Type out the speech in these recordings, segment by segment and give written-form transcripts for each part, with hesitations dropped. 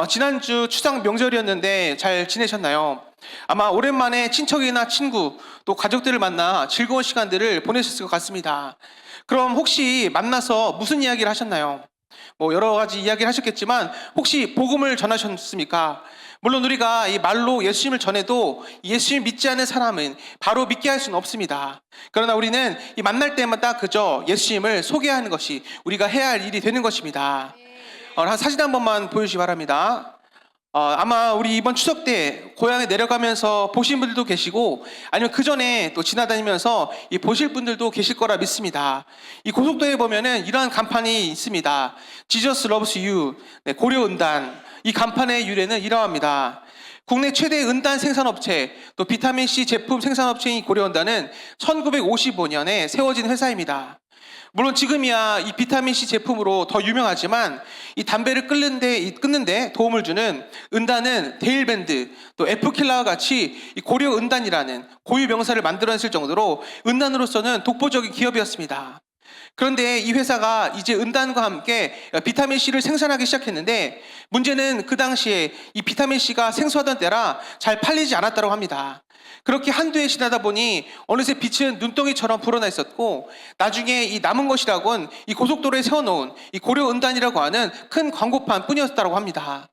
지난주 추석 명절이었는데 잘 지내셨나요? 아마 오랜만에 친척이나 친구, 또 가족들을 만나 즐거운 시간들을 보내셨을 것 같습니다. 그럼 혹시 만나서 무슨 이야기를 하셨나요? 여러 가지 이야기를 하셨겠지만 혹시 복음을 전하셨습니까? 물론 우리가 이 말로 예수님을 전해도 예수님 믿지 않는 사람은 바로 믿게 할 수는 없습니다. 그러나 우리는 이 만날 때마다 그저 예수님을 소개하는 것이 우리가 해야 할 일이 되는 것입니다. 사진 한 번만 보여주시기 바랍니다. 아마 우리 이번 추석 때 고향에 내려가면서 보신 분들도 계시고 아니면 그 전에 또 지나다니면서 보실 분들도 계실 거라 믿습니다. 이 고속도로에 보면은 이러한 간판이 있습니다. Jesus loves you. 네, 고려은단. 이 간판의 유래는 이러합니다. 국내 최대 은단 생산업체, 또 비타민C 제품 생산업체인 고려은단은 1955년에 세워진 회사입니다. 물론 지금이야 이 비타민C 제품으로 더 유명하지만 이 담배를 끊는데 도움을 주는 은단은 데일밴드, 또 에프킬라와 같이 이 고려은단이라는 고유 명사를 만들어냈을 정도로 은단으로서는 독보적인 기업이었습니다. 그런데 이 회사가 이제 은단과 함께 비타민C를 생산하기 시작했는데 문제는 그 당시에 이 비타민C가 생소하던 때라 잘 팔리지 않았다고 합니다. 그렇게 한두 해 지나다 보니 어느새 빛은 눈덩이처럼 불어나 있었고 나중에 이 남은 것이라곤 이 고속도로에 세워놓은 이 고려은단이라고 하는 큰 광고판 뿐이었다고 합니다.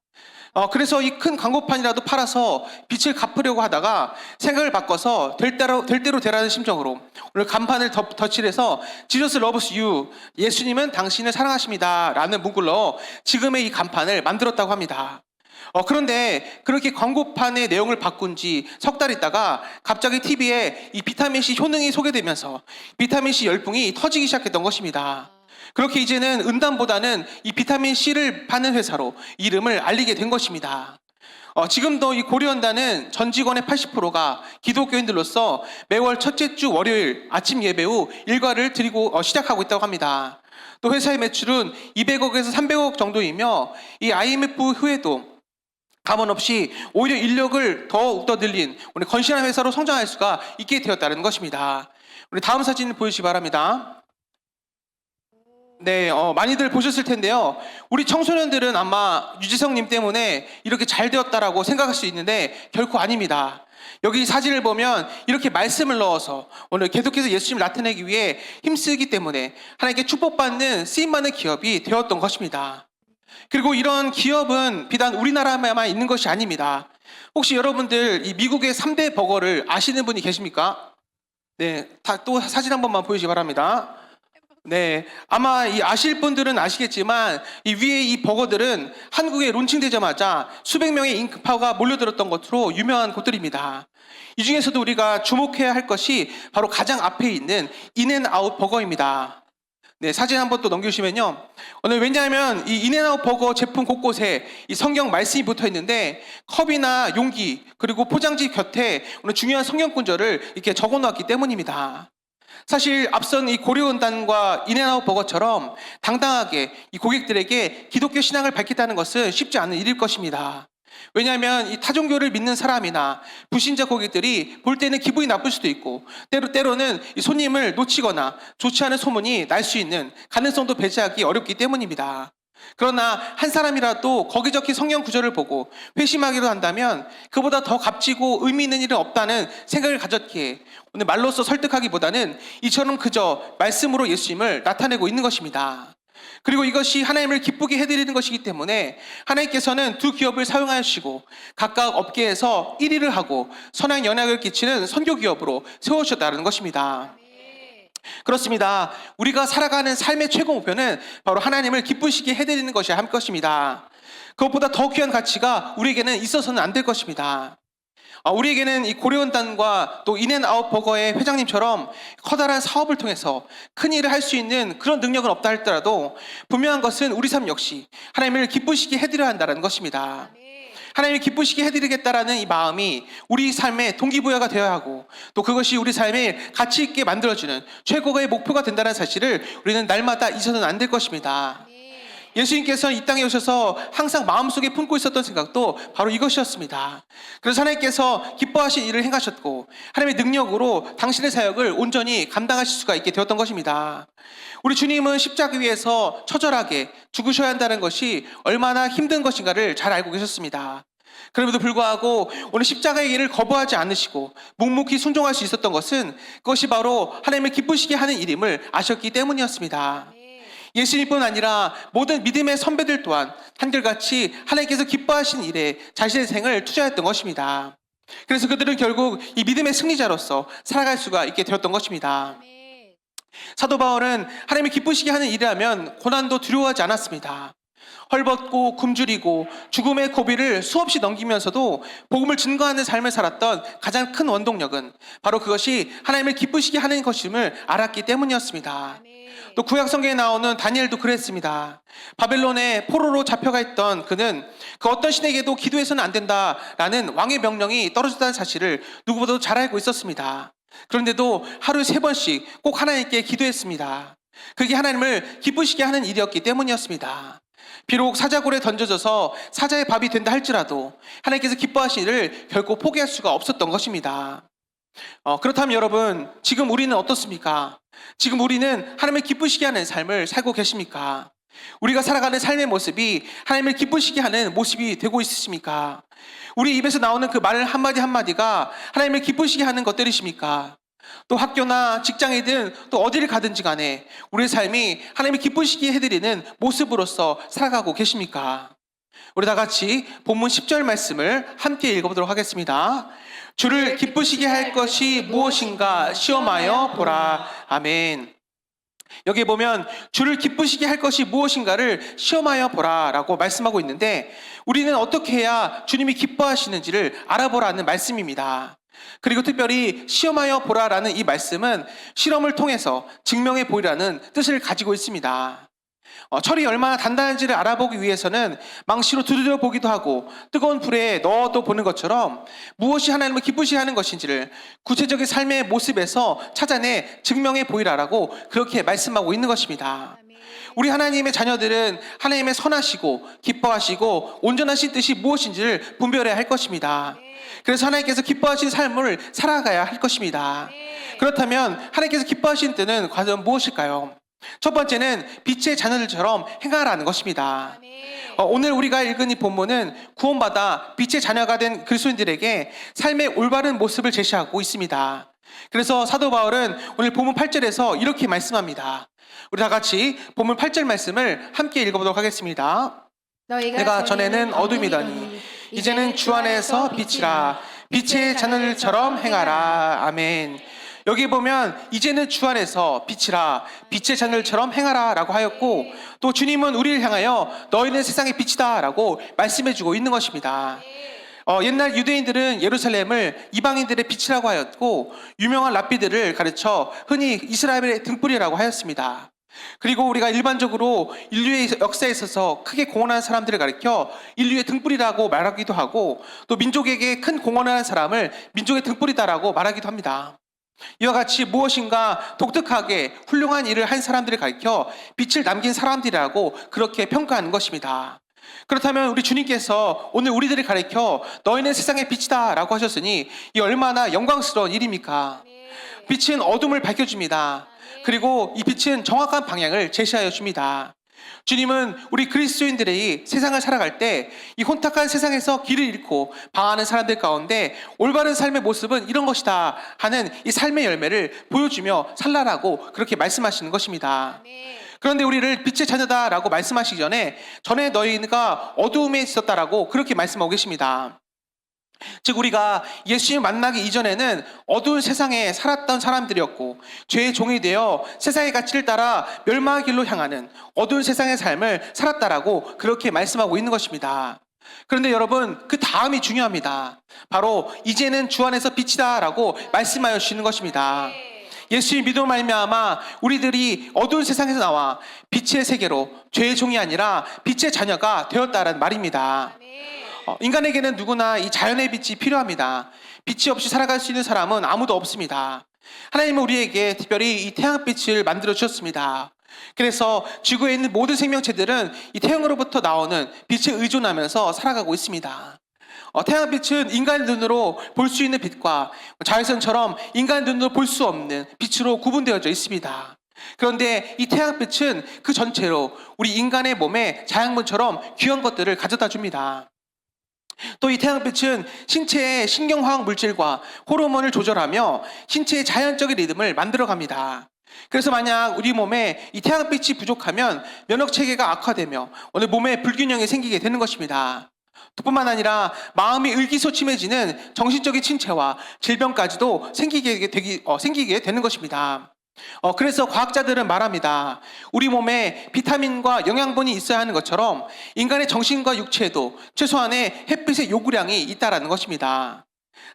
그래서 이 큰 광고판이라도 팔아서 빚을 갚으려고 하다가 생각을 바꿔서 될 대로 되라는 심정으로 오늘 간판을 덧칠해서 Jesus loves you, 예수님은 당신을 사랑하십니다 라는 문구로 지금의 이 간판을 만들었다고 합니다. 그런데 그렇게 광고판의 내용을 바꾼 지 석 달 있다가 갑자기 TV에 이 비타민C 효능이 소개되면서 비타민C 열풍이 터지기 시작했던 것입니다. 그렇게 이제는 은단보다는 이 비타민C를 파는 회사로 이름을 알리게 된 것입니다. 지금도 이 고려은단은 전 직원의 80%가 기독교인들로서 매월 첫째 주 월요일 아침 예배 후 일과를 드리고 시작하고 있다고 합니다. 또 회사의 매출은 200억에서 300억 정도이며 이 IMF 후에도 가문 없이 오히려 인력을 더욱더 늘린 우리 건실한 회사로 성장할 수가 있게 되었다는 것입니다. 우리 다음 사진 보여주시기 바랍니다. 네, 많이들 보셨을 텐데요. 우리 청소년들은 아마 유지성님 때문에 이렇게 잘 되었다라고 생각할 수 있는데 결코 아닙니다. 여기 사진을 보면 이렇게 말씀을 넣어서 오늘 계속해서 예수님을 나타내기 위해 힘쓰기 때문에 하나님께 축복받는 쓰임받는 기업이 되었던 것입니다. 그리고 이런 기업은 비단 우리나라에만 있는 것이 아닙니다. 혹시 여러분들 이 미국의 3대 버거를 아시는 분이 계십니까? 네, 또 사진 한 번만 보여주시기 바랍니다. 네, 아마 아실 분들은 아시겠지만 이 위에 이 버거들은 한국에 론칭되자마자 수백 명의 인파가 몰려들었던 것으로 유명한 곳들입니다. 이 중에서도 우리가 주목해야 할 것이 바로 가장 앞에 있는 인앤아웃 버거입니다. 네, 사진 한번 또 넘겨주시면요. 오늘 왜냐하면 이 인앤아웃 버거 제품 곳곳에 이 성경 말씀이 붙어 있는데 컵이나 용기 그리고 포장지 곁에 오늘 중요한 성경 구절을 이렇게 적어 놓았기 때문입니다. 사실 앞선 이 고려은단과 인앤아웃 버거처럼 당당하게 이 고객들에게 기독교 신앙을 밝히다는 것은 쉽지 않은 일일 것입니다. 왜냐하면 이 타종교를 믿는 사람이나 불신자 고객들이 볼 때는 기분이 나쁠 수도 있고 때로는 이 손님을 놓치거나 좋지 않은 소문이 날 수 있는 가능성도 배제하기 어렵기 때문입니다. 그러나 한 사람이라도 거기 적힌 성경 구절을 보고 회심하기로 한다면 그보다 더 값지고 의미 있는 일은 없다는 생각을 가졌기에 오늘 말로써 설득하기보다는 이처럼 그저 말씀으로 예수님을 나타내고 있는 것입니다. 그리고 이것이 하나님을 기쁘게 해드리는 것이기 때문에 하나님께서는 두 기업을 사용하시고 각각 업계에서 1위를 하고 선한 영향을 끼치는 선교 기업으로 세우셨다는 것입니다. 그렇습니다. 우리가 살아가는 삶의 최고 목표는 바로 하나님을 기쁘시게 해드리는 것이 할 것입니다. 그것보다 더 귀한 가치가 우리에게는 있어서는 안 될 것입니다. 우리에게는 이 고려은단과 또 인앤아웃 버거의 회장님처럼 커다란 사업을 통해서 큰 일을 할 수 있는 그런 능력은 없다 할지라도 분명한 것은 우리 삶 역시 하나님을 기쁘시게 해드려야 한다는 것입니다. 하나님을 기쁘시게 해드리겠다라는 이 마음이 우리 삶의 동기부여가 되어야 하고 또 그것이 우리 삶을 가치 있게 만들어주는 최고의 목표가 된다는 사실을 우리는 날마다 잊어서는 안 될 것입니다. 예수님께서는 이 땅에 오셔서 항상 마음속에 품고 있었던 생각도 바로 이것이었습니다. 그래서 하나님께서 기뻐하신 일을 행하셨고 하나님의 능력으로 당신의 사역을 온전히 감당하실 수가 있게 되었던 것입니다. 우리 주님은 십자가 위에서 처절하게 죽으셔야 한다는 것이 얼마나 힘든 것인가를 잘 알고 계셨습니다. 그럼에도 불구하고 오늘 십자가의 일을 거부하지 않으시고 묵묵히 순종할 수 있었던 것은 그것이 바로 하나님을 기쁘시게 하는 일임을 아셨기 때문이었습니다. 예수님뿐 아니라 모든 믿음의 선배들 또한 한결같이 하나님께서 기뻐하신 일에 자신의 생을 투자했던 것입니다. 그래서 그들은 결국 이 믿음의 승리자로서 살아갈 수가 있게 되었던 것입니다. 사도 바울은 하나님을 기쁘시게 하는 일이라면 고난도 두려워하지 않았습니다. 헐벗고 굶주리고 죽음의 고비를 수없이 넘기면서도 복음을 증거하는 삶을 살았던 가장 큰 원동력은 바로 그것이 하나님을 기쁘시게 하는 것임을 알았기 때문이었습니다. 또 구약 성경에 나오는 다니엘도 그랬습니다. 바벨론의 포로로 잡혀가 있던 그는 그 어떤 신에게도 기도해서는 안 된다라는 왕의 명령이 떨어졌다는 사실을 누구보다도 잘 알고 있었습니다. 그런데도 하루에 3번씩 꼭 하나님께 기도했습니다. 그게 하나님을 기쁘시게 하는 일이었기 때문이었습니다. 비록 사자굴에 던져져서 사자의 밥이 된다 할지라도 하나님께서 기뻐하신 일을 결코 포기할 수가 없었던 것입니다. 그렇다면 여러분, 지금 우리는 어떻습니까? 지금 우리는 하나님을 기쁘시게 하는 삶을 살고 계십니까? 우리가 살아가는 삶의 모습이 하나님을 기쁘시게 하는 모습이 되고 있으십니까? 우리 입에서 나오는 그 말 한마디 한마디가 하나님을 기쁘시게 하는 것들이십니까? 또 학교나 직장이든 또 어디를 가든지 간에 우리의 삶이 하나님을 기쁘시게 해드리는 모습으로서 살아가고 계십니까? 우리 다 같이 본문 10절 말씀을 함께 읽어보도록 하겠습니다. 주를 기쁘시게 할 것이 무엇인가 시험하여 보라. 아멘. 여기 보면 주를 기쁘시게 할 것이 무엇인가를 시험하여 보라 라고 말씀하고 있는데, 우리는 어떻게 해야 주님이 기뻐하시는지를 알아보라는 말씀입니다. 그리고 특별히 시험하여 보라라는 이 말씀은 실험을 통해서 증명해 보이라는 뜻을 가지고 있습니다. 철이 얼마나 단단한지를 알아보기 위해서는 망치로 두드려 보기도 하고 뜨거운 불에 넣어도 보는 것처럼 무엇이 하나님을 기쁘시게 하는 것인지를 구체적인 삶의 모습에서 찾아내 증명해 보이라라고 그렇게 말씀하고 있는 것입니다. 우리 하나님의 자녀들은 하나님의 선하시고 기뻐하시고 온전하신 뜻이 무엇인지를 분별해야 할 것입니다. 그래서 하나님께서 기뻐하신 삶을 살아가야 할 것입니다. 그렇다면 하나님께서 기뻐하신 뜻은 과연 무엇일까요? 첫 번째는 빛의 자녀들처럼 행하라는 것입니다. 오늘 우리가 읽은 이 본문은 구원받아 빛의 자녀가 된 그리스도인들에게 삶의 올바른 모습을 제시하고 있습니다. 그래서 사도 바울은 오늘 본문 8절에서 이렇게 말씀합니다. 우리 다 같이 본문 8절 말씀을 함께 읽어보도록 하겠습니다. 내가 전에는 어둠이더니 이제는 주 안에서 빛이라. 빛의 자녀들처럼 행하라. 아멘. 여기 보면 이제는 주 안에서 빛이라, 빛의 자녀들처럼 행하라 라고 하였고, 또 주님은 우리를 향하여 너희는 세상의 빛이다 라고 말씀해주고 있는 것입니다. 옛날 유대인들은 예루살렘을 이방인들의 빛이라고 하였고, 유명한 랍비들을 가르쳐 흔히 이스라엘의 등불이라고 하였습니다. 그리고 우리가 일반적으로 인류의 역사에 있어서 크게 공헌한 사람들을 가리켜 인류의 등불이라고 말하기도 하고, 또 민족에게 큰 공헌을 한 사람을 민족의 등불이다라고 말하기도 합니다. 이와 같이 무엇인가 독특하게 훌륭한 일을 한 사람들을 가리켜 빛을 남긴 사람들이라고 그렇게 평가하는 것입니다. 그렇다면 우리 주님께서 오늘 우리들을 가리켜 너희는 세상의 빛이다 라고 하셨으니 이 얼마나 영광스러운 일입니까? 빛은 어둠을 밝혀줍니다. 그리고 이 빛은 정확한 방향을 제시하여 줍니다. 주님은 우리 그리스도인들이 세상을 살아갈 때 이 혼탁한 세상에서 길을 잃고 방황하는 사람들 가운데 올바른 삶의 모습은 이런 것이다 하는 이 삶의 열매를 보여주며 살라라고 그렇게 말씀하시는 것입니다. 그런데 우리를 빛의 자녀다라고 말씀하시기 전에 너희가 어두움에 있었다라고 그렇게 말씀하고 계십니다. 즉 우리가 예수님 만나기 이전에는 어두운 세상에 살았던 사람들이었고 죄의 종이 되어 세상의 가치를 따라 멸망의 길로 향하는 어두운 세상의 삶을 살았다라고 그렇게 말씀하고 있는 것입니다. 그런데 여러분, 그 다음이 중요합니다. 바로 이제는 주 안에서 빛이다 라고 말씀하여 주시는 것입니다. 예수의 믿음으로 말미암아 우리들이 어두운 세상에서 나와 빛의 세계로 죄의 종이 아니라 빛의 자녀가 되었다는 말입니다. 인간에게는 누구나 이 자연의 빛이 필요합니다. 빛이 없이 살아갈 수 있는 사람은 아무도 없습니다. 하나님은 우리에게 특별히 이 태양빛을 만들어 주셨습니다. 그래서 지구에 있는 모든 생명체들은 이 태양으로부터 나오는 빛에 의존하면서 살아가고 있습니다. 태양빛은 인간의 눈으로 볼 수 있는 빛과 자외선처럼 인간의 눈으로 볼 수 없는 빛으로 구분되어져 있습니다. 그런데 이 태양빛은 그 전체로 우리 인간의 몸에 자양분처럼 귀한 것들을 가져다 줍니다. 또 이 태양빛은 신체의 신경화학 물질과 호르몬을 조절하며 신체의 자연적인 리듬을 만들어갑니다. 그래서 만약 우리 몸에 이 태양빛이 부족하면 면역체계가 악화되며 오늘 몸에 불균형이 생기게 되는 것입니다. 뿐만 아니라 마음이 의기소침해지는 정신적인 침체와 질병까지도 생기게 되는 것입니다. 그래서 과학자들은 말합니다. 우리 몸에 비타민과 영양분이 있어야 하는 것처럼 인간의 정신과 육체에도 최소한의 햇빛의 요구량이 있다라는 것입니다.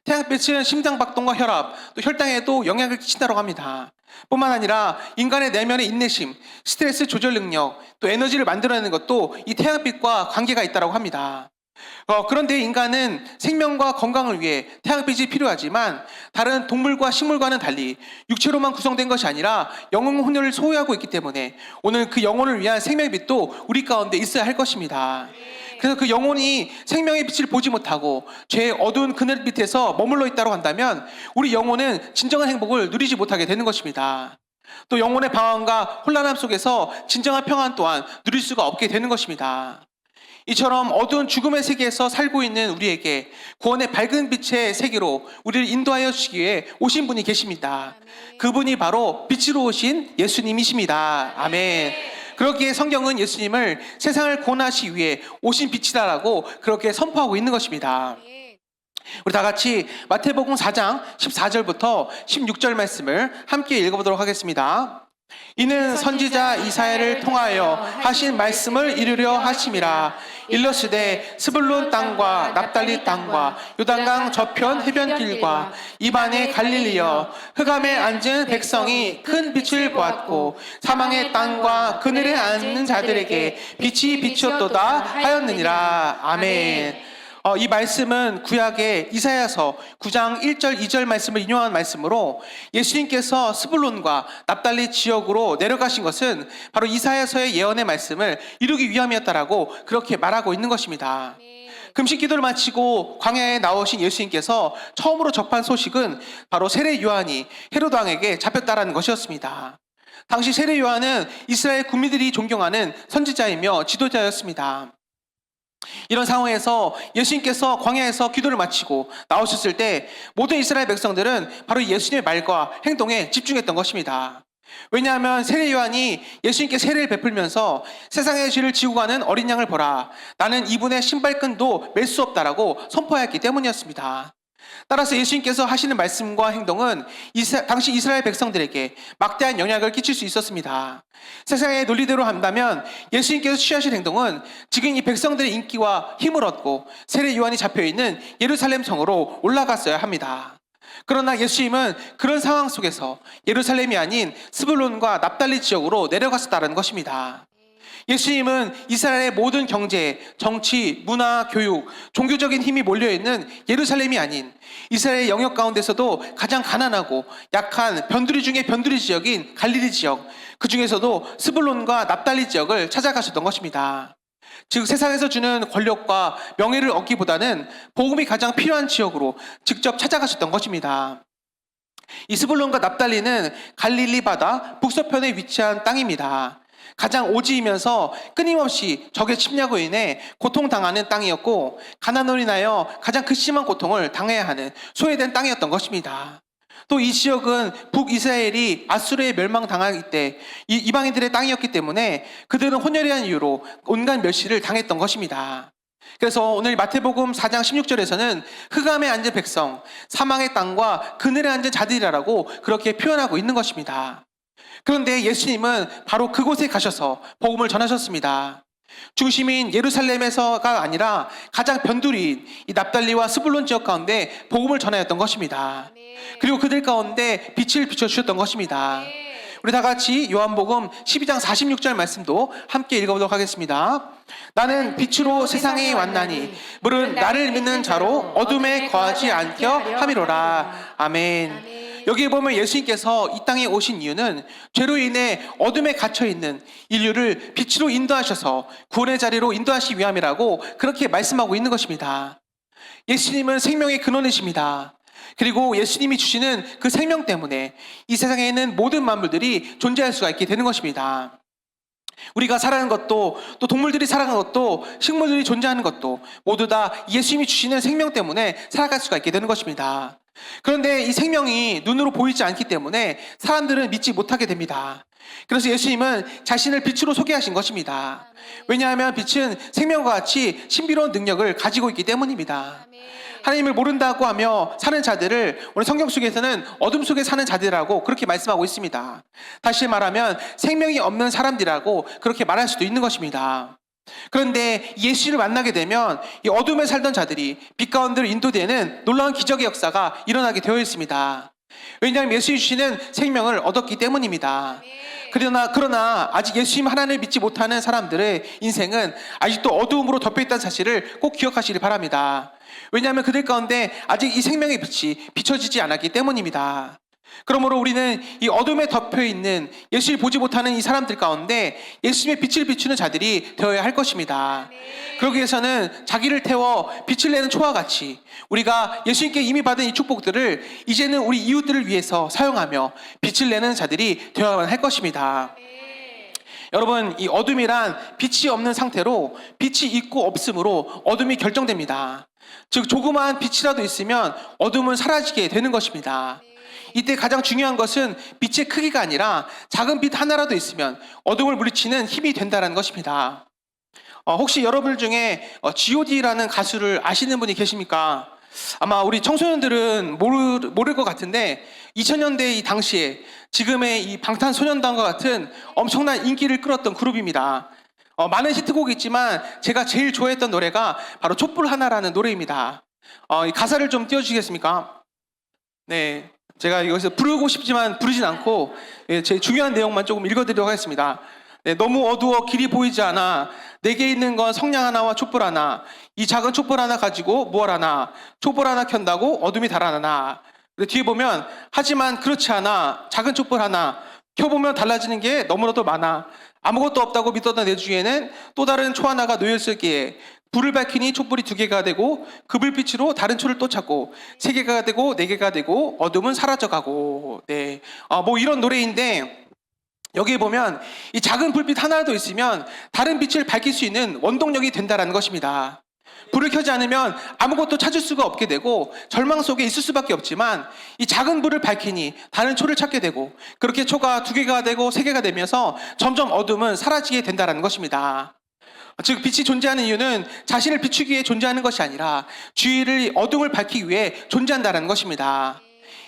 태양빛은 심장박동과 혈압, 또 혈당에도 영향을 끼친다고 합니다. 뿐만 아니라 인간의 내면의 인내심, 스트레스 조절 능력, 또 에너지를 만들어내는 것도 이 태양빛과 관계가 있다고 합니다. 그런데 인간은 생명과 건강을 위해 태양빛이 필요하지만 다른 동물과 식물과는 달리 육체로만 구성된 것이 아니라 영혼 혼혈을 소유하고 있기 때문에 오늘 그 영혼을 위한 생명의 빛도 우리 가운데 있어야 할 것입니다. 그래서 그 영혼이 생명의 빛을 보지 못하고 죄의 어두운 그늘 밑에서 머물러 있다고 한다면 우리 영혼은 진정한 행복을 누리지 못하게 되는 것입니다. 또 영혼의 방황과 혼란함 속에서 진정한 평안 또한 누릴 수가 없게 되는 것입니다. 이처럼 어두운 죽음의 세계에서 살고 있는 우리에게 구원의 밝은 빛의 세계로 우리를 인도하여 주시기 위해 오신 분이 계십니다. 그분이 바로 빛으로 오신 예수님이십니다. 아멘. 그렇기에 성경은 예수님을 세상을 구원하시기 위해 오신 빛이다라고 그렇게 선포하고 있는 것입니다. 우리 다 같이 마태복음 4장 14절부터 16절 말씀을 함께 읽어보도록 하겠습니다. 이는 선지자 이사야를 통하여 하신 말씀을 이루려 하심이라. 일러스되 스불론 땅과 납달리 땅과 요단강 저편 해변길과 이반의 갈릴리여, 흑암에 앉은 백성이 큰 빛을 보았고 사망의 땅과 그늘에 앉는 자들에게 빛이 비추었도다 하였느니라. 아멘. 이 말씀은 구약의 이사야서 9장 1절 2절 말씀을 인용한 말씀으로 예수님께서 스불론과 납달리 지역으로 내려가신 것은 바로 이사야서의 예언의 말씀을 이루기 위함이었다라고 그렇게 말하고 있는 것입니다. 금식 기도를 마치고 광야에 나오신 예수님께서 처음으로 접한 소식은 바로 세례 요한이 헤로드 왕에게 잡혔다라는 것이었습니다. 당시 세례 요한은 이스라엘 국민들이 존경하는 선지자이며 지도자였습니다. 이런 상황에서 예수님께서 광야에서 기도를 마치고 나오셨을 때 모든 이스라엘 백성들은 바로 예수님의 말과 행동에 집중했던 것입니다. 왜냐하면 세례 요한이 예수님께 세례를 베풀면서 세상의 죄를 지고 가는 어린 양을 보라, 나는 이분의 신발끈도 맬 수 없다라고 선포하였기 때문이었습니다. 따라서 예수님께서 하시는 말씀과 행동은 당시 이스라엘 백성들에게 막대한 영향을 끼칠 수 있었습니다. 세상의 논리대로 한다면 예수님께서 취하신 행동은 지금 이 백성들의 인기와 힘을 얻고 세례 요한이 잡혀있는 예루살렘 성으로 올라갔어야 합니다. 그러나 예수님은 그런 상황 속에서 예루살렘이 아닌 스불론과 납달리 지역으로 내려갔었다는 것입니다. 예수님은 이스라엘의 모든 경제, 정치, 문화, 교육, 종교적인 힘이 몰려있는 예루살렘이 아닌 이스라엘의 영역 가운데서도 가장 가난하고 약한 변두리 중에 변두리 지역인 갈릴리 지역, 그 중에서도 스불론과 납달리 지역을 찾아가셨던 것입니다. 즉 세상에서 주는 권력과 명예를 얻기보다는 복음이 가장 필요한 지역으로 직접 찾아가셨던 것입니다. 이 스불론과 납달리는 갈릴리 바다 북서편에 위치한 땅입니다. 가장 오지이면서 끊임없이 적의 침략으로 인해 고통당하는 땅이었고 가난으로 인하여 가장 극심한 고통을 당해야 하는 소외된 땅이었던 것입니다. 또 이 지역은 북이스라엘이 아수르에 멸망당할 때 이방인들의 땅이었기 때문에 그들은 혼혈이라는 이유로 온갖 멸시를 당했던 것입니다. 그래서 오늘 마태복음 4장 16절에서는 흑암에 앉은 백성, 사망의 땅과 그늘에 앉은 자들이라고 그렇게 표현하고 있는 것입니다. 그런데 예수님은 바로 그곳에 가셔서 복음을 전하셨습니다. 중심인 예루살렘에서가 아니라 가장 변두리인 이 납달리와 스불론 지역 가운데 복음을 전하였던 것입니다. 그리고 그들 가운데 빛을 비춰주셨던 것입니다. 우리 다 같이 요한복음 12장 46절 말씀도 함께 읽어보도록 하겠습니다. 나는 빛으로 세상에 왔나니 물은 나를 믿는 자로 어둠에 거하지 않게 함이로라. 아멘. 여기에 보면 예수님께서 이 땅에 오신 이유는 죄로 인해 어둠에 갇혀 있는 인류를 빛으로 인도하셔서 구원의 자리로 인도하시기 위함이라고 그렇게 말씀하고 있는 것입니다. 예수님은 생명의 근원이십니다. 그리고 예수님이 주시는 그 생명 때문에 이 세상에 있는 모든 만물들이 존재할 수가 있게 되는 것입니다. 우리가 살아가는 것도, 또 동물들이 살아가는 것도, 식물들이 존재하는 것도 모두 다 예수님이 주시는 생명 때문에 살아갈 수가 있게 되는 것입니다. 그런데 이 생명이 눈으로 보이지 않기 때문에 사람들은 믿지 못하게 됩니다. 그래서 예수님은 자신을 빛으로 소개하신 것입니다. 왜냐하면 빛은 생명과 같이 신비로운 능력을 가지고 있기 때문입니다. 하나님을 모른다고 하며 사는 자들을 오늘 성경 속에서는 어둠 속에 사는 자들이라고 그렇게 말씀하고 있습니다. 다시 말하면 생명이 없는 사람들이라고 그렇게 말할 수도 있는 것입니다. 그런데 예수를 만나게 되면 이 어둠에 살던 자들이 빛 가운데로 인도되는 놀라운 기적의 역사가 일어나게 되어 있습니다. 왜냐하면 예수님이 주시는 생명을 얻었기 때문입니다. 그러나 아직 예수님 하나님을 믿지 못하는 사람들의 인생은 아직도 어두움으로 덮여있다는 사실을 꼭 기억하시기 바랍니다. 왜냐하면 그들 가운데 아직 이 생명의 빛이 비춰지지 않았기 때문입니다. 그러므로 우리는 이 어둠에 덮여있는 예수를 보지 못하는 이 사람들 가운데 예수님의 빛을 비추는 자들이 되어야 할 것입니다. 그러기 위해서는 자기를 태워 빛을 내는 초와 같이 우리가 예수님께 이미 받은 이 축복들을 이제는 우리 이웃들을 위해서 사용하며 빛을 내는 자들이 되어야만 할 것입니다. 여러분, 이 어둠이란 빛이 없는 상태로 빛이 있고 없음으로 어둠이 결정됩니다. 즉 조그마한 빛이라도 있으면 어둠은 사라지게 되는 것입니다. 이때 가장 중요한 것은 빛의 크기가 아니라 작은 빛 하나라도 있으면 어둠을 물리치는 힘이 된다는 것입니다. 혹시 여러분 중에 G.O.D라는 가수를 아시는 분이 계십니까? 아마 우리 청소년들은 모를 것 같은데 2000년대 이 당시에 지금의 이 방탄소년단과 같은 엄청난 인기를 끌었던 그룹입니다. 많은 히트곡이 있지만 제가 제일 좋아했던 노래가 바로 촛불 하나라는 노래입니다. 이 가사를 좀 띄워주시겠습니까? 네, 제가 여기서 부르고 싶지만 부르진 않고 제 중요한 내용만 조금 읽어드리도록 하겠습니다. 네, 너무 어두워 길이 보이지 않아. 내게 있는 건 성냥 하나와 촛불 하나. 이 작은 촛불 하나 가지고 무얼 하나. 촛불 하나 켠다고 어둠이 달아나나. 근데 뒤에 보면 하지만 그렇지 않아. 작은 촛불 하나 켜보면 달라지는 게 너무나도 많아. 아무것도 없다고 믿었던 내 주위에는 또 다른 초 하나가 놓여있을기에 불을 밝히니 촛불이 2개가 되고 그 불빛으로 다른 초를 또 찾고 3개가 되고 4개가 되고 어둠은 사라져가고. 네, 뭐 이런 노래인데 여기에 보면 이 작은 불빛 하나라도 있으면 다른 빛을 밝힐 수 있는 원동력이 된다는 것입니다. 불을 켜지 않으면 아무것도 찾을 수가 없게 되고 절망 속에 있을 수밖에 없지만 이 작은 불을 밝히니 다른 초를 찾게 되고 그렇게 초가 2개가 되고 3개가 되면서 점점 어둠은 사라지게 된다는 것입니다. 즉 빛이 존재하는 이유는 자신을 비추기 위해 존재하는 것이 아니라 주위를 어둠을 밝히기 위해 존재한다는 것입니다.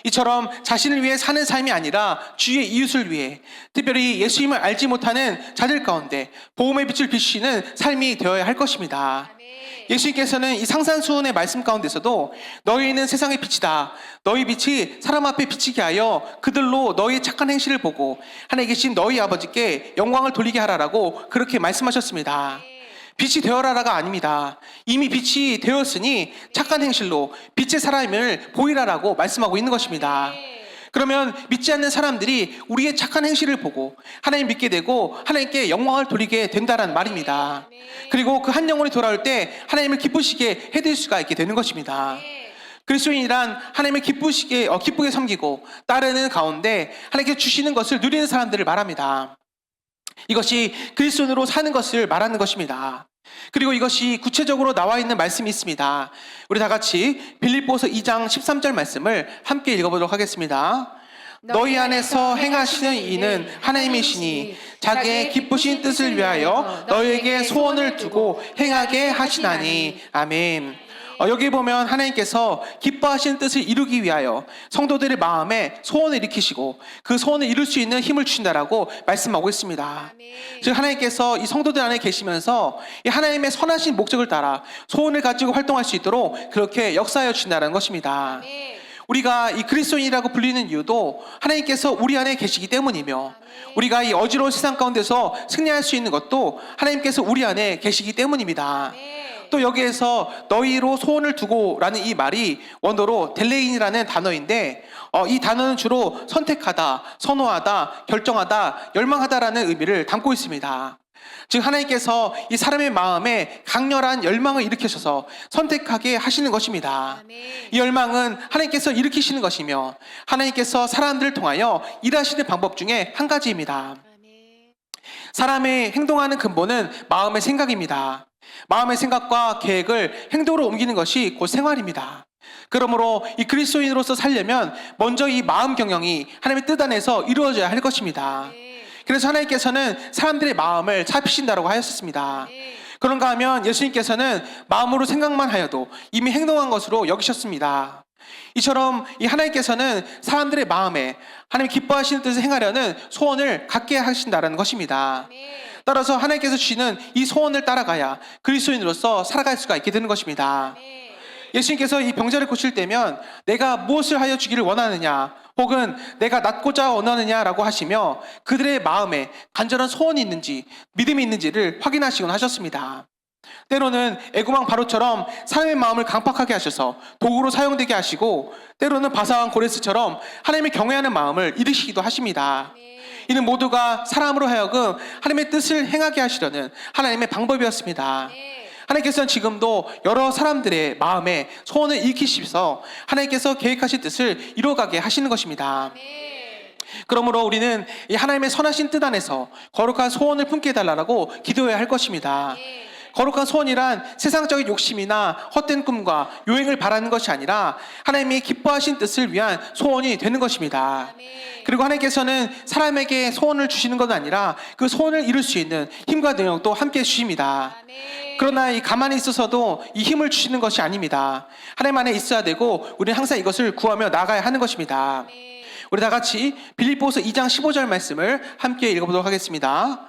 이처럼 자신을 위해 사는 삶이 아니라 주위의 이웃을 위해 특별히 예수님을 알지 못하는 자들 가운데 복음의 빛을 비추시는 삶이 되어야 할 것입니다. 예수님께서는 이 상산수훈의 말씀 가운데서도 너희는 세상의 빛이다. 너희 빛이 사람 앞에 비치게 하여 그들로 너희의 착한 행실을 보고 하늘에 계신 너희 아버지께 영광을 돌리게 하라라고 그렇게 말씀하셨습니다. 빛이 되어라라가 아닙니다. 이미 빛이 되었으니 착한 행실로 빛의 사람을 보이라라고 말씀하고 있는 것입니다. 그러면 믿지 않는 사람들이 우리의 착한 행실을 보고 하나님 믿게 되고 하나님께 영광을 돌리게 된다는 말입니다. 그리고 그 한 영혼이 돌아올 때 하나님을 기쁘시게 해드릴 수가 있게 되는 것입니다. 그리스도인이란 하나님을 기쁘게 섬기고 따르는 가운데 하나님께 주시는 것을 누리는 사람들을 말합니다. 이것이 그리스도인으로 사는 것을 말하는 것입니다. 그리고 이것이 구체적으로 나와 있는 말씀이 있습니다. 우리 다 같이 빌립보서 2장 13절 말씀을 함께 읽어보도록 하겠습니다. 너희 안에서 행하시는 이는 하나님이시니 자기의 기쁘신 뜻을 위하여 너희에게 소원을 두고 행하게 하시나니. 아멘. 여기 보면 하나님께서 기뻐하시는 뜻을 이루기 위하여 성도들의 마음에 소원을 일으키시고 그 소원을 이룰 수 있는 힘을 주신다라고 말씀하고 있습니다. 즉 하나님께서 이 성도들 안에 계시면서 이 하나님의 선하신 목적을 따라 소원을 가지고 활동할 수 있도록 그렇게 역사하여 주신다는 것입니다. 우리가 이 그리스도인이라고 불리는 이유도 하나님께서 우리 안에 계시기 때문이며 우리가 이 어지러운 세상 가운데서 승리할 수 있는 것도 하나님께서 우리 안에 계시기 때문입니다. 또 여기에서 너희로 소원을 두고라는 이 말이 원어로 델레인이라는 단어인데 이 단어는 주로 선택하다, 선호하다, 결정하다, 열망하다라는 의미를 담고 있습니다. 즉 하나님께서 이 사람의 마음에 강렬한 열망을 일으키셔서 선택하게 하시는 것입니다. 이 열망은 하나님께서 일으키시는 것이며 하나님께서 사람들을 통하여 일하시는 방법 중에 한 가지입니다. 사람의 행동하는 근본은 마음의 생각입니다. 마음의 생각과 계획을 행동으로 옮기는 것이 곧 생활입니다. 그러므로 이 그리스도인으로서 살려면 먼저 이 마음 경영이 하나님의 뜻 안에서 이루어져야 할 것입니다. 그래서 하나님께서는 사람들의 마음을 살피신다고 하였습니다. 그런가 하면 예수님께서는 마음으로 생각만 하여도 이미 행동한 것으로 여기셨습니다. 이처럼 이 하나님께서는 사람들의 마음에 하나님 기뻐하시는 뜻을 행하려는 소원을 갖게 하신다는 것입니다. 따라서 하나님께서 주시는 이 소원을 따라가야 그리스도인으로서 살아갈 수가 있게 되는 것입니다. 예수님께서 이 병자를 고칠 때면 내가 무엇을 하여 주기를 원하느냐 혹은 내가 낫고자 원하느냐라고 하시며 그들의 마음에 간절한 소원이 있는지 믿음이 있는지를 확인하시곤 하셨습니다. 때로는 애구망 바로처럼 사람의 마음을 강팍하게 하셔서 도구로 사용되게 하시고 때로는 바사왕 고레스처럼 하나님을 경외하는 마음을 일으키기도 하십니다. 이는 모두가 사람으로 하여금 하나님의 뜻을 행하게 하시려는 하나님의 방법이었습니다. 하나님께서는 지금도 여러 사람들의 마음에 소원을 일으키시면서 하나님께서 계획하신 뜻을 이루어가게 하시는 것입니다. 그러므로 우리는 이 하나님의 선하신 뜻 안에서 거룩한 소원을 품게 해달라고 기도해야 할 것입니다. 거룩한 소원이란 세상적인 욕심이나 헛된 꿈과 요행을 바라는 것이 아니라 하나님이 기뻐하신 뜻을 위한 소원이 되는 것입니다. 그리고 하나님께서는 사람에게 소원을 주시는 것 아니라 그 소원을 이룰 수 있는 힘과 능력도 함께 주십니다. 그러나 이 가만히 있어서도 이 힘을 주시는 것이 아닙니다. 하나님 안에 있어야 되고 우리는 항상 이것을 구하며 나아가야 하는 것입니다. 우리 다 같이 빌립보서 2장 15절 말씀을 함께 읽어보도록 하겠습니다.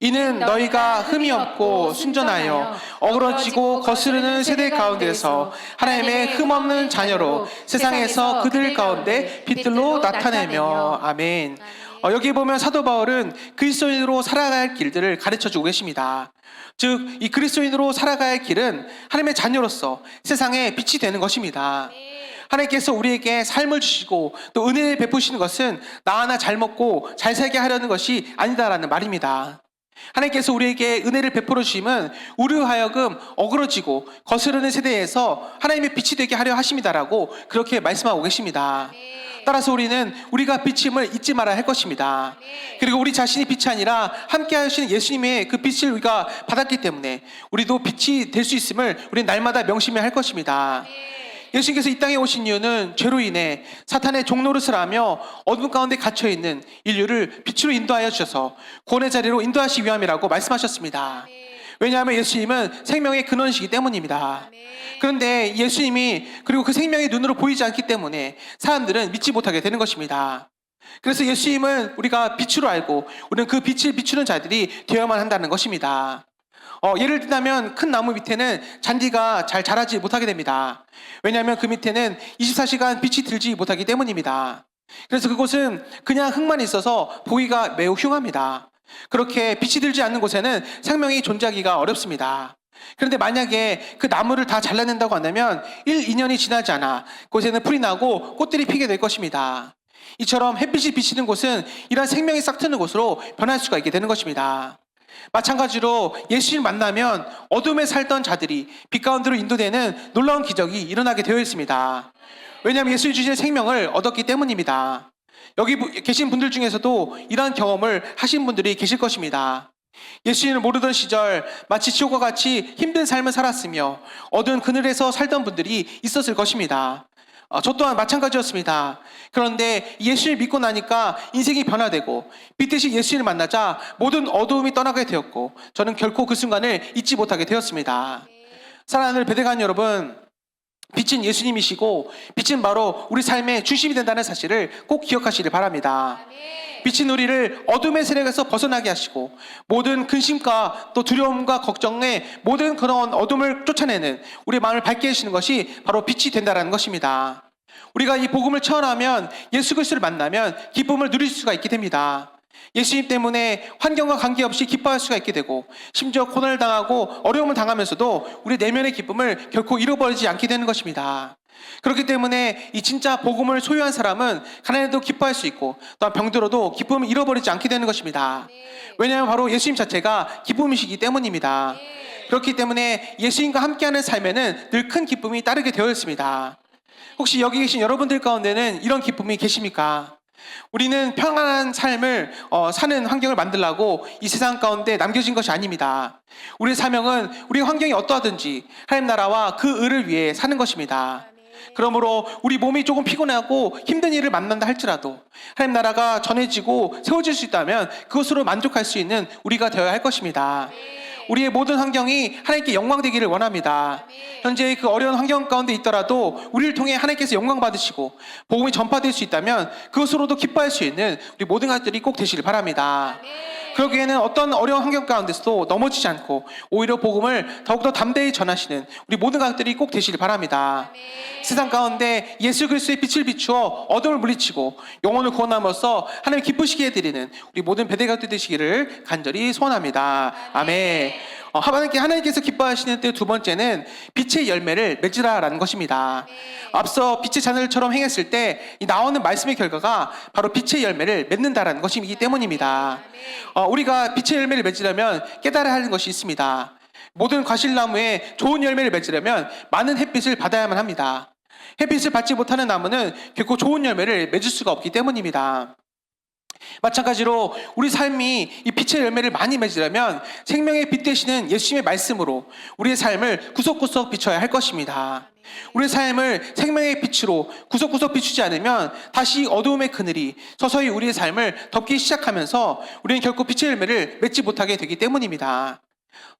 이는 너희가 흠이 없고 순전하여 어그러지고 거스르는 세대 가운데서 하나님의 흠없는 자녀로 세상에서 그들 가운데 빛들로 나타내며 아멘. 여기 보면 사도 바울은 그리스도인으로 살아가야 할 길들을 가르쳐주고 계십니다. 즉 이 그리스도인으로 살아가야 할 길은 하나님의 자녀로서 세상에 빛이 되는 것입니다. 하나님께서 우리에게 삶을 주시고 또 은혜를 베푸시는 것은 나 하나 잘 먹고 잘 살게 하려는 것이 아니다라는 말입니다. 하나님께서 우리에게 은혜를 베풀어 주심은 우리로 하여금 어그러지고 거스르는 세대에서 하나님의 빛이 되게 하려 하십니다라고 그렇게 말씀하고 계십니다. 따라서 우리는 우리가 빛임을 잊지 말아야 할 것입니다. 그리고 우리 자신이 빛이 아니라 함께 하시는 예수님의 그 빛을 우리가 받았기 때문에 우리도 빛이 될 수 있음을 우리는 날마다 명심해야 할 것입니다. 예수님께서 이 땅에 오신 이유는 죄로 인해 사탄의 종노릇을 하며 어둠 가운데 갇혀있는 인류를 빛으로 인도하여 주셔서 구원의 자리로 인도하시기 위함이라고 말씀하셨습니다. 왜냐하면 예수님은 생명의 근원이시기 때문입니다. 그런데 예수님이 그리고 그 생명의 눈으로 보이지 않기 때문에 사람들은 믿지 못하게 되는 것입니다. 그래서 예수님은 우리가 빛으로 알고 우리는 그 빛을 비추는 자들이 되어야만 한다는 것입니다. 예를 들자면 큰 나무 밑에는 잔디가 잘 자라지 못하게 됩니다. 왜냐하면 그 밑에는 24시간 빛이 들지 못하기 때문입니다. 그래서 그곳은 그냥 흙만 있어서 보기가 매우 흉합니다. 그렇게 빛이 들지 않는 곳에는 생명이 존재하기가 어렵습니다. 그런데 만약에 그 나무를 다 잘라낸다고 한다면 1, 2년이 지나지 않아 곳에는 풀이 나고 꽃들이 피게 될 것입니다. 이처럼 햇빛이 비치는 곳은 이러한 생명이 싹 트는 곳으로 변할 수가 있게 되는 것입니다. 마찬가지로 예수님을 만나면 어둠에 살던 자들이 빛 가운데로 인도되는 놀라운 기적이 일어나게 되어 있습니다. 왜냐하면 예수님 주신 생명을 얻었기 때문입니다. 여기 계신 분들 중에서도 이러한 경험을 하신 분들이 계실 것입니다. 예수님을 모르던 시절 마치 지옥과 같이 힘든 삶을 살았으며 어두운 그늘에서 살던 분들이 있었을 것입니다. 저 또한 마찬가지였습니다. 그런데 예수님을 믿고 나니까 인생이 변화되고 빛 대신 예수님을 만나자 모든 어두움이 떠나게 되었고 저는 결코 그 순간을 잊지 못하게 되었습니다. 사랑하는 베데간 여러분, 빛은 예수님이시고 빛은 바로 우리 삶의 중심이 된다는 사실을 꼭 기억하시길 바랍니다. 빛은 우리를 어둠의 세력에서 벗어나게 하시고 모든 근심과 또 두려움과 걱정의 모든 그런 어둠을 쫓아내는 우리의 마음을 밝게 해주시는 것이 바로 빛이 된다는 것입니다. 우리가 이 복음을 체험하면 예수 그리스도를 만나면 기쁨을 누릴 수가 있게 됩니다. 예수님 때문에 환경과 관계없이 기뻐할 수가 있게 되고 심지어 고난을 당하고 어려움을 당하면서도 우리 내면의 기쁨을 결코 잃어버리지 않게 되는 것입니다. 그렇기 때문에 이 진짜 복음을 소유한 사람은 가난해도 기뻐할 수 있고 또한 병들어도 기쁨을 잃어버리지 않게 되는 것입니다. 왜냐하면 바로 예수님 자체가 기쁨이시기 때문입니다. 그렇기 때문에 예수님과 함께하는 삶에는 늘 큰 기쁨이 따르게 되어 있습니다. 혹시 여기 계신 여러분들 가운데는 이런 기쁨이 계십니까? 우리는 평안한 삶을 사는 환경을 만들려고 이 세상 가운데 남겨진 것이 아닙니다. 우리의 사명은 우리 환경이 어떠하든지 하나님 나라와 그 의를 위해 사는 것입니다. 그러므로 우리 몸이 조금 피곤하고 힘든 일을 만난다 할지라도 하나님 나라가 전해지고 세워질 수 있다면 그것으로 만족할 수 있는 우리가 되어야 할 것입니다. 우리의 모든 환경이 하나님께 영광되기를 원합니다. 현재 그 어려운 환경 가운데 있더라도 우리를 통해 하나님께서 영광 받으시고 복음이 전파될 수 있다면 그것으로도 기뻐할 수 있는 우리 모든 것들이 꼭 되시길 바랍니다. 그러기에는 어떤 어려운 환경 가운데서도 넘어지지 않고 오히려 복음을 더욱더 담대히 전하시는 우리 모든 것들이 꼭 되시길 바랍니다. 세상 가운데 예수 그리스도의 빛을 비추어 어둠을 물리치고 영혼을 구원함으로써 하나님 기쁘시게 해드리는 우리 모든 배대가 되시기를 간절히 소원합니다. 아멘. 하나님께서 기뻐하시는 때 두 번째는 빛의 열매를 맺으라라는 것입니다. 앞서 빛의 자녀들처럼 행했을 때 나오는 말씀의 결과가 바로 빛의 열매를 맺는다라는 것이기 때문입니다. 우리가 빛의 열매를 맺으려면 깨달아야 하는 것이 있습니다. 모든 과실나무에 좋은 열매를 맺으려면 많은 햇빛을 받아야만 합니다. 햇빛을 받지 못하는 나무는 결코 좋은 열매를 맺을 수가 없기 때문입니다. 마찬가지로 우리 삶이 이 빛의 열매를 많이 맺으려면 생명의 빛 되시는 예수님의 말씀으로 우리의 삶을 구석구석 비춰야 할 것입니다. 우리의 삶을 생명의 빛으로 구석구석 비추지 않으면 다시 어두움의 그늘이 서서히 우리의 삶을 덮기 시작하면서 우리는 결코 빛의 열매를 맺지 못하게 되기 때문입니다.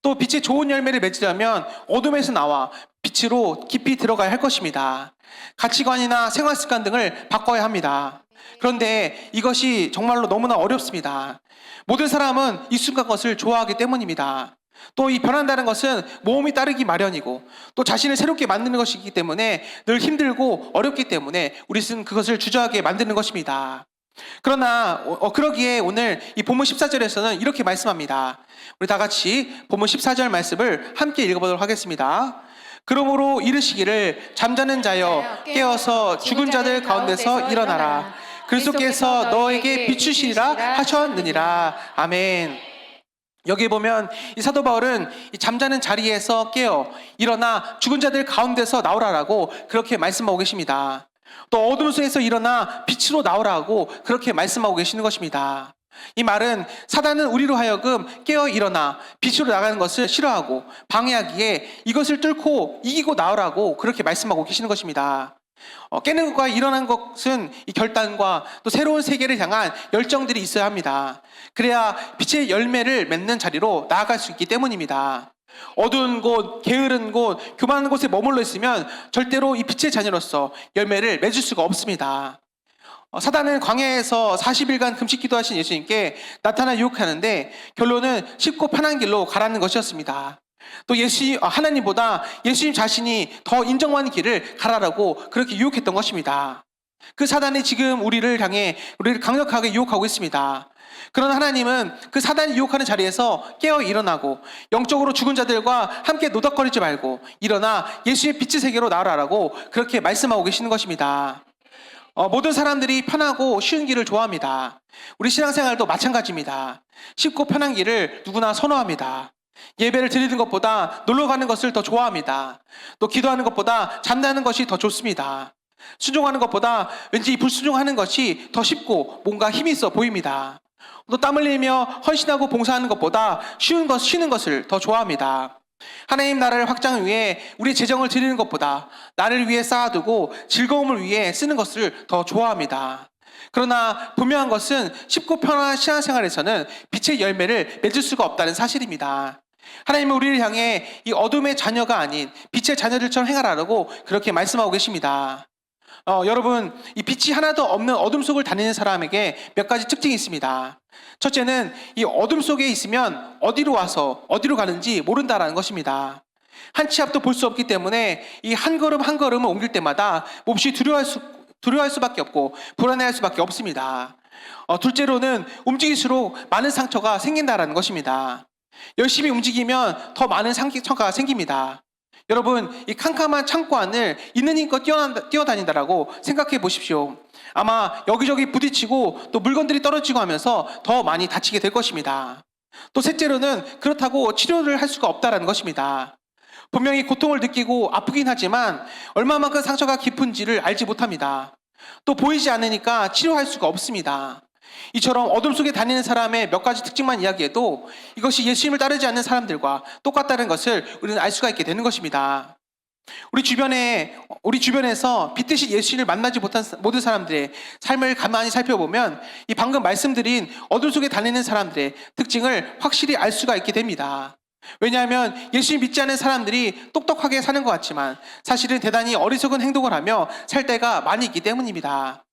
또 빛의 좋은 열매를 맺으려면 어둠에서 나와 빛으로 깊이 들어가야 할 것입니다. 가치관이나 생활 습관 등을 바꿔야 합니다. 그런데 이것이 정말로 너무나 어렵습니다. 모든 사람은 익숙한 것을 좋아하기 때문입니다. 또 이 변한다는 것은 모험이 따르기 마련이고 또 자신을 새롭게 만드는 것이기 때문에 늘 힘들고 어렵기 때문에 우리는 그것을 주저하게 만드는 것입니다. 그러나 그러기에 오늘 이 본문 14절에서는 이렇게 말씀합니다. 우리 다 같이 본문 14절 말씀을 함께 읽어보도록 하겠습니다. 그러므로 이르시기를 잠자는 자여 깨어서 죽은 자들 가운데서 일어나라. 그리스도께서 너에게 비추시리라 하셨느니라. 아멘. 여기 보면 이 사도 바울은 이 잠자는 자리에서 깨어 일어나 죽은 자들 가운데서 나오라라고 그렇게 말씀하고 계십니다. 또 어둠 속에서 일어나 빛으로 나오라고 그렇게 말씀하고 계시는 것입니다. 이 말은 사단은 우리로 하여금 깨어 일어나 빛으로 나가는 것을 싫어하고 방해하기에 이것을 뚫고 이기고 나오라고 그렇게 말씀하고 계시는 것입니다. 깨는 것과 일어난 것은 이 결단과 또 새로운 세계를 향한 열정들이 있어야 합니다. 그래야 빛의 열매를 맺는 자리로 나아갈 수 있기 때문입니다. 어두운 곳, 게으른 곳, 교만한 곳에 머물러 있으면 절대로 이 빛의 자녀로서 열매를 맺을 수가 없습니다. 사단은 광야에서 40일간 금식 기도하신 예수님께 나타나 유혹하는데 결론은 쉽고 편한 길로 가라는 것이었습니다. 또 하나님보다 예수님 자신이 더 인정받는 길을 가라라고 그렇게 유혹했던 것입니다. 그 사단이 지금 우리를 강력하게 유혹하고 있습니다. 그러나 하나님은 그 사단이 유혹하는 자리에서 깨어 일어나고 영적으로 죽은 자들과 함께 노닥거리지 말고 일어나 예수의 빛의 세계로 나아라라고 그렇게 말씀하고 계시는 것입니다. 모든 사람들이 편하고 쉬운 길을 좋아합니다. 우리 신앙생활도 마찬가지입니다. 쉽고 편한 길을 누구나 선호합니다. 예배를 드리는 것보다 놀러 가는 것을 더 좋아합니다. 또 기도하는 것보다 잠자는 것이 더 좋습니다. 순종하는 것보다 왠지 불순종하는 것이 더 쉽고 뭔가 힘이 있어 보입니다. 또 땀 흘리며 헌신하고 봉사하는 것보다 쉬는 것을 더 좋아합니다. 하나님 나라를 확장 위해 우리의 재정을 드리는 것보다 나를 위해 쌓아두고 즐거움을 위해 쓰는 것을 더 좋아합니다. 그러나 분명한 것은 쉽고 편한 신앙생활에서는 빛의 열매를 맺을 수가 없다는 사실입니다. 하나님은 우리를 향해 이 어둠의 자녀가 아닌 빛의 자녀들처럼 행하라고 그렇게 말씀하고 계십니다. 여러분, 이 빛이 하나도 없는 어둠 속을 다니는 사람에게 몇 가지 특징이 있습니다. 첫째는 이 어둠 속에 있으면 어디로 와서 어디로 가는지 모른다라는 것입니다. 한 치 앞도 볼 수 없기 때문에 이 한 걸음 한 걸음을 옮길 때마다 몹시 두려워할 수밖에 없고 불안해할 수밖에 없습니다. 둘째로는 움직일수록 많은 상처가 생긴다라는 것입니다. 열심히 움직이면 더 많은 상처가 생깁니다. 여러분, 이 캄캄한 창고 안을 있는 힘껏 뛰어다닌다라고 생각해 보십시오. 아마 여기저기 부딪히고 또 물건들이 떨어지고 하면서 더 많이 다치게 될 것입니다. 또 셋째로는 그렇다고 치료를 할 수가 없다라는 것입니다. 분명히 고통을 느끼고 아프긴 하지만 얼마만큼 상처가 깊은지를 알지 못합니다. 또 보이지 않으니까 치료할 수가 없습니다. 이처럼 어둠 속에 다니는 사람의 몇 가지 특징만 이야기해도 이것이 예수님을 따르지 않는 사람들과 똑같다는 것을 우리는 알 수가 있게 되는 것입니다. 우리 주변에서 빛듯이 예수님을 만나지 못한 모든 사람들의 삶을 가만히 살펴보면 이 방금 말씀드린 어둠 속에 다니는 사람들의 특징을 확실히 알 수가 있게 됩니다. 왜냐하면 예수님 믿지 않는 사람들이 똑똑하게 사는 것 같지만 사실은 대단히 어리석은 행동을 하며 살 때가 많이 있기 때문입니다.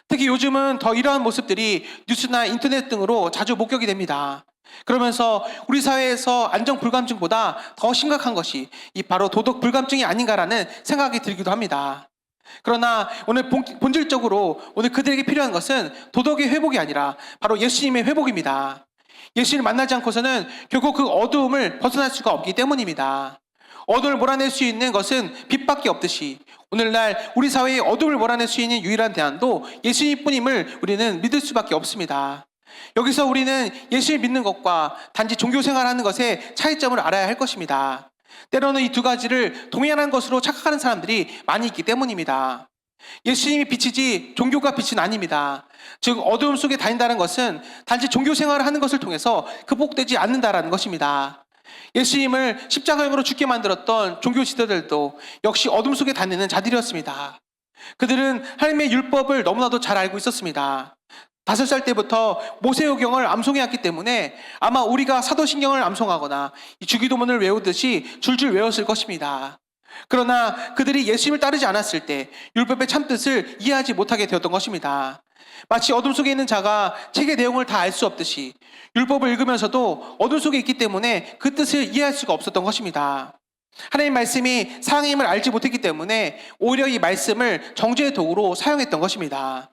특히 요즘은 더 이러한 모습들이 뉴스나 인터넷 등으로 자주 목격이 됩니다. 그러면서 우리 사회에서 안정 불감증보다 더 심각한 것이 이 바로 도덕 불감증이 아닌가라는 생각이 들기도 합니다. 그러나 오늘 본질적으로 오늘 그들에게 필요한 것은 도덕의 회복이 아니라 바로 예수님의 회복입니다. 예수님을 만나지 않고서는 결국 그 어두움을 벗어날 수가 없기 때문입니다. 어둠을 몰아낼 수 있는 것은 빛밖에 없듯이 오늘날 우리 사회의 어둠을 몰아낼 수 있는 유일한 대안도 예수님뿐임을 우리는 믿을 수밖에 없습니다. 여기서 우리는 예수를 믿는 것과 단지 종교 생활하는 것의 차이점을 알아야 할 것입니다. 때로는 이 두 가지를 동일한 것으로 착각하는 사람들이 많이 있기 때문입니다. 예수님이 빛이지 종교가 빛은 아닙니다. 즉 어두움 속에 다닌다는 것은 단지 종교 생활을 하는 것을 통해서 극복되지 않는다라는 것입니다. 예수님을 십자가형으로 죽게 만들었던 종교 지도자들도 역시 어둠 속에 다니는 자들이었습니다. 그들은 하나님의 율법을 너무나도 잘 알고 있었습니다. 5살 때부터 모세오경을 암송해왔기 때문에 아마 우리가 사도신경을 암송하거나 이 주기도문을 외우듯이 줄줄 외웠을 것입니다. 그러나 그들이 예수님을 따르지 않았을 때 율법의 참뜻을 이해하지 못하게 되었던 것입니다. 마치 어둠 속에 있는 자가 책의 내용을 다 알 수 없듯이 율법을 읽으면서도 어둠 속에 있기 때문에 그 뜻을 이해할 수가 없었던 것입니다. 하나님의 말씀이 사랑임을 알지 못했기 때문에 오히려 이 말씀을 정죄의 도구로 사용했던 것입니다.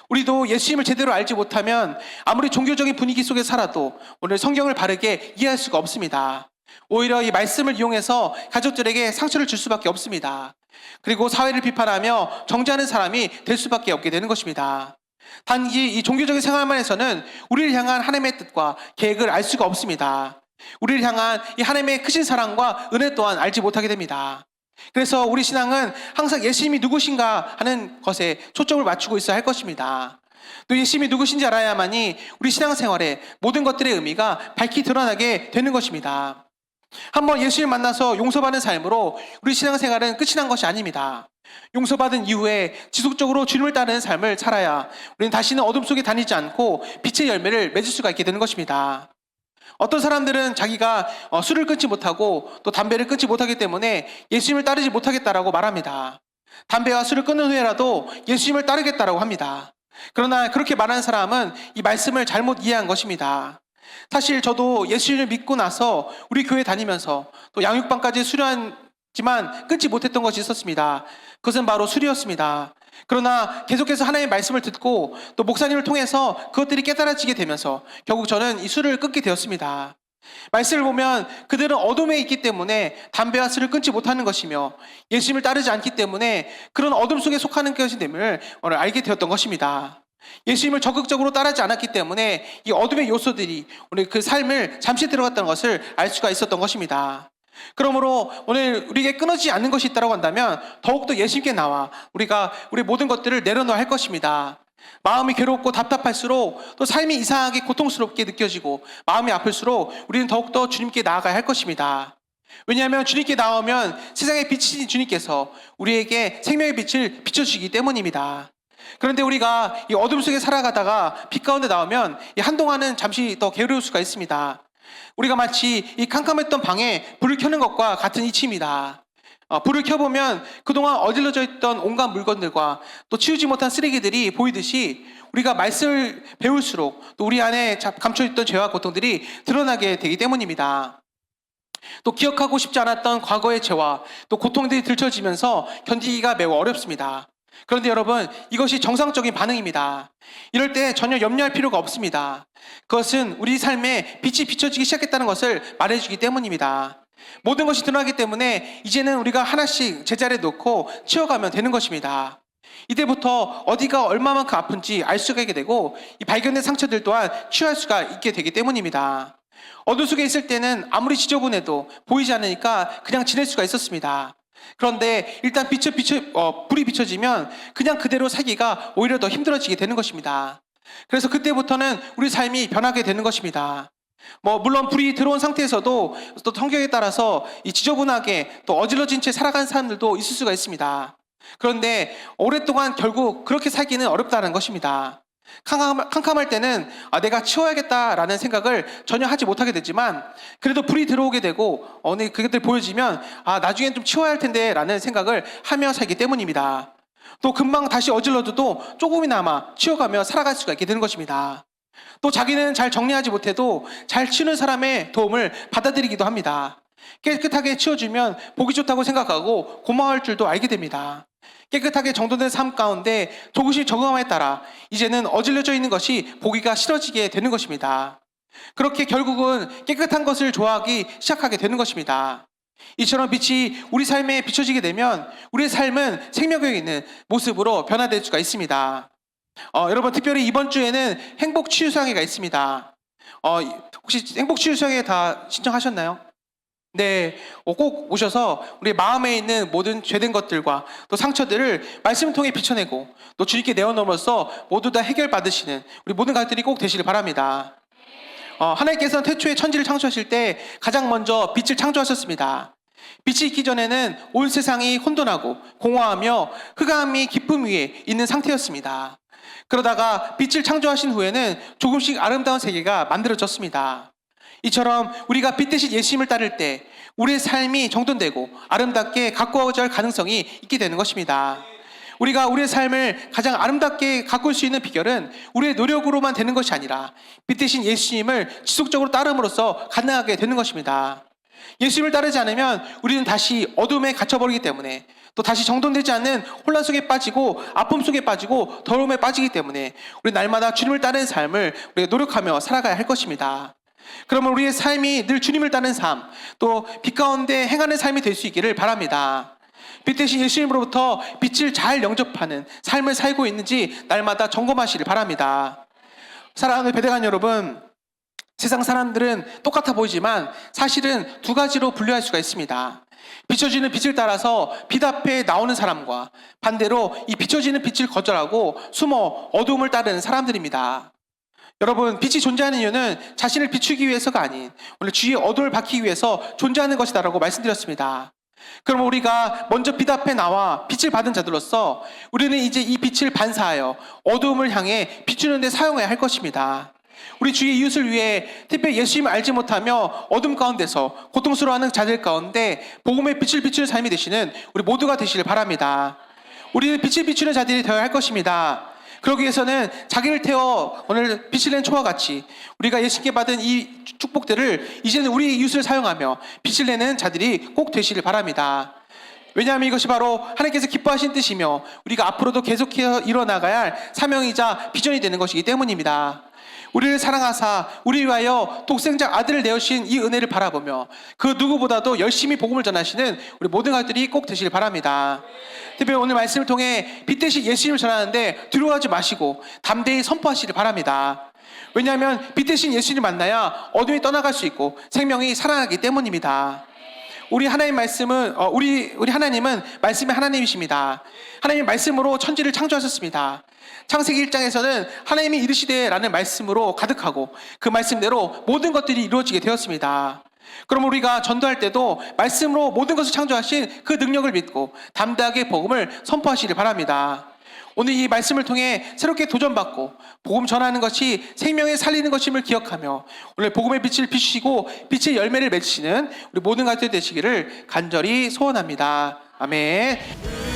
우리도 예수님을 제대로 알지 못하면 아무리 종교적인 분위기 속에 살아도 오늘 성경을 바르게 이해할 수가 없습니다. 오히려 이 말씀을 이용해서 가족들에게 상처를 줄 수밖에 없습니다. 그리고 사회를 비판하며 정죄하는 사람이 될 수밖에 없게 되는 것입니다. 단지 이 종교적인 생활만 해서는 우리를 향한 하나님의 뜻과 계획을 알 수가 없습니다. 우리를 향한 이 하나님의 크신 사랑과 은혜 또한 알지 못하게 됩니다. 그래서 우리 신앙은 항상 예수님이 누구신가 하는 것에 초점을 맞추고 있어야 할 것입니다. 또 예수님이 누구신지 알아야만이 우리 신앙생활의 모든 것들의 의미가 밝히 드러나게 되는 것입니다. 한번 예수님을 만나서 용서받는 삶으로 우리 신앙생활은 끝이 난 것이 아닙니다. 용서받은 이후에 지속적으로 주님을 따르는 삶을 살아야 우리는 다시는 어둠 속에 다니지 않고 빛의 열매를 맺을 수가 있게 되는 것입니다. 어떤 사람들은 자기가 술을 끊지 못하고 또 담배를 끊지 못하기 때문에 예수님을 따르지 못하겠다라고 말합니다. 담배와 술을 끊는 후에라도 예수님을 따르겠다라고 합니다. 그러나 그렇게 말하는 사람은 이 말씀을 잘못 이해한 것입니다. 사실 저도 예수님을 믿고 나서 우리 교회 다니면서 또 양육반까지 수료했지만 끊지 못했던 것이 있었습니다. 그것은 바로 술이었습니다. 그러나 계속해서 하나님의 말씀을 듣고 또 목사님을 통해서 그것들이 깨달아지게 되면서 결국 저는 이 술을 끊게 되었습니다. 말씀을 보면 그들은 어둠에 있기 때문에 담배와 술을 끊지 못하는 것이며 예수님을 따르지 않기 때문에 그런 어둠 속에 속하는 것임을 오늘 알게 되었던 것입니다. 예수님을 적극적으로 따르지 않았기 때문에 이 어둠의 요소들이 오늘 그 삶을 잠시 들어갔다는 것을 알 수가 있었던 것입니다. 그러므로 오늘 우리에게 끊어지지 않는 것이 있다고 한다면 더욱더 예수님께 나와 우리가 우리 모든 것들을 내려놓아야 할 것입니다. 마음이 괴롭고 답답할수록 또 삶이 이상하게 고통스럽게 느껴지고 마음이 아플수록 우리는 더욱더 주님께 나아가야 할 것입니다. 왜냐하면 주님께 나오면 세상의 빛이신 주님께서 우리에게 생명의 빛을 비춰주시기 때문입니다. 그런데 우리가 이 어둠 속에 살아가다가 빛 가운데 나오면 한동안은 잠시 더 게으를 수가 있습니다. 우리가 마치 이 캄캄했던 방에 불을 켜는 것과 같은 이치입니다. 불을 켜보면 그동안 어질러져 있던 온갖 물건들과 또 치우지 못한 쓰레기들이 보이듯이 우리가 말씀을 배울수록 또 우리 안에 감춰있던 죄와 고통들이 드러나게 되기 때문입니다. 또 기억하고 싶지 않았던 과거의 죄와 또 고통들이 들춰지면서 견디기가 매우 어렵습니다. 그런데 여러분, 이것이 정상적인 반응입니다. 이럴 때 전혀 염려할 필요가 없습니다. 그것은 우리 삶에 빛이 비춰지기 시작했다는 것을 말해주기 때문입니다. 모든 것이 드러나기 때문에 이제는 우리가 하나씩 제자리에 놓고 치워가면 되는 것입니다. 이때부터 어디가 얼마만큼 아픈지 알 수가 있게 되고, 이 발견된 상처들 또한 치유할 수가 있게 되기 때문입니다. 어둠 속에 있을 때는 아무리 지저분해도 보이지 않으니까 그냥 지낼 수가 있었습니다. 그런데 일단 불이 비춰지면 그냥 그대로 살기가 오히려 더 힘들어지게 되는 것입니다. 그래서 그때부터는 우리 삶이 변하게 되는 것입니다. 물론 불이 들어온 상태에서도 또 환경에 따라서 이 지저분하게 또 어질러진 채 살아가는 사람들도 있을 수가 있습니다. 그런데 오랫동안 결국 그렇게 살기는 어렵다는 것입니다. 캄캄할 때는 내가 치워야겠다라는 생각을 전혀 하지 못하게 되지만, 그래도 불이 들어오게 되고 그것들 보여지면 나중엔 좀 치워야 할 텐데 라는 생각을 하며 살기 때문입니다. 또 금방 다시 어질러도 조금이나마 치워가며 살아갈 수가 있게 되는 것입니다. 또 자기는 잘 정리하지 못해도 잘 치우는 사람의 도움을 받아들이기도 합니다. 깨끗하게 치워주면 보기 좋다고 생각하고 고마워할 줄도 알게 됩니다. 깨끗하게 정돈된 삶 가운데 조금씩 적응함에 따라 이제는 어질러져 있는 것이 보기가 싫어지게 되는 것입니다. 그렇게 결국은 깨끗한 것을 좋아하기 시작하게 되는 것입니다. 이처럼 빛이 우리 삶에 비춰지게 되면 우리의 삶은 생명력 있는 모습으로 변화될 수가 있습니다. 여러분, 특별히 이번 주에는 행복 치유상회가 있습니다. 혹시 행복 치유상회 다 신청하셨나요? 네, 꼭 오셔서 우리 마음에 있는 모든 죄된 것들과 또 상처들을 말씀을 통해 비춰내고 또 주님께 내어놓음으로써 모두 다 해결받으시는 우리 모든 가족들이 꼭 되시길 바랍니다. 하나님께서는 태초에 천지를 창조하실 때 가장 먼저 빛을 창조하셨습니다. 빛이 있기 전에는 온 세상이 혼돈하고 공허하며 흑암이 깊음 위에 있는 상태였습니다. 그러다가 빛을 창조하신 후에는 조금씩 아름다운 세계가 만들어졌습니다. 이처럼 우리가 빛 대신 예수님을 따를 때 우리의 삶이 정돈되고 아름답게 가꾸어질 가능성이 있게 되는 것입니다. 우리가 우리의 삶을 가장 아름답게 가꿀 수 있는 비결은 우리의 노력으로만 되는 것이 아니라 빛 대신 예수님을 지속적으로 따름으로써 가능하게 되는 것입니다. 예수님을 따르지 않으면 우리는 다시 어둠에 갇혀버리기 때문에, 또 다시 정돈되지 않는 혼란 속에 빠지고 아픔 속에 빠지고 더러움에 빠지기 때문에 우리 날마다 주님을 따르는 삶을 우리가 노력하며 살아가야 할 것입니다. 그러면 우리의 삶이 늘 주님을 따르는 삶, 또 빛 가운데 행하는 삶이 될 수 있기를 바랍니다. 빛 대신 예수님으로부터 빛을 잘 영접하는 삶을 살고 있는지 날마다 점검하시길 바랍니다. 사랑하는 배대관 여러분, 세상 사람들은 똑같아 보이지만 사실은 두 가지로 분류할 수가 있습니다. 비춰지는 빛을 따라서 빛 앞에 나오는 사람과 반대로 이 비춰지는 빛을 거절하고 숨어 어두움을 따르는 사람들입니다. 여러분, 빛이 존재하는 이유는 자신을 비추기 위해서가 아닌 오늘 주의 어둠을 받기 위해서 존재하는 것이다라고 말씀드렸습니다. 그럼 우리가 먼저 빛 앞에 나와 빛을 받은 자들로서 우리는 이제 이 빛을 반사하여 어두움을 향해 비추는 데 사용해야 할 것입니다. 우리 주의 이웃을 위해 특별히 예수님을 알지 못하며 어둠 가운데서 고통스러워하는 자들 가운데 복음의 빛을 비추는 삶이 되시는 우리 모두가 되시길 바랍니다. 우리는 빛을 비추는 자들이 되어야 할 것입니다. 그러기 위해서는 자기를 태워 오늘 빛을 낸 초와 같이 우리가 예수님께 받은 이 축복들을 이제는 우리 이웃을 사용하며 빛을 내는 자들이 꼭 되시길 바랍니다. 왜냐하면 이것이 바로 하나님께서 기뻐하신 뜻이며 우리가 앞으로도 계속해서 이뤄나가야 할 사명이자 비전이 되는 것이기 때문입니다. 우리를 사랑하사 우리 위하여 독생자 아들을 내어주신 이 은혜를 바라보며 그 누구보다도 열심히 복음을 전하시는 우리 모든 가족들이 꼭 되시길 바랍니다. 특별히 오늘 말씀을 통해 빛 대신 예수님을 전하는데 두려워하지 마시고 담대히 선포하시길 바랍니다. 왜냐하면 빛 대신 예수님을 만나야 어둠이 떠나갈 수 있고 생명이 살아나기 때문입니다. 우리 하나님 말씀은 우리 하나님은 말씀의 하나님이십니다. 하나님 말씀으로 천지를 창조하셨습니다. 창세기 1장에서는 하나님이 이르시되라는 말씀으로 가득하고 그 말씀대로 모든 것들이 이루어지게 되었습니다. 그럼 우리가 전도할 때도 말씀으로 모든 것을 창조하신 그 능력을 믿고 담대하게 복음을 선포하시길 바랍니다. 오늘 이 말씀을 통해 새롭게 도전받고 복음 전하는 것이 생명에 살리는 것임을 기억하며 오늘 복음의 빛을 비추시고 빛의 열매를 맺으시는 우리 모든 가족들 되시기를 간절히 소원합니다. 아멘.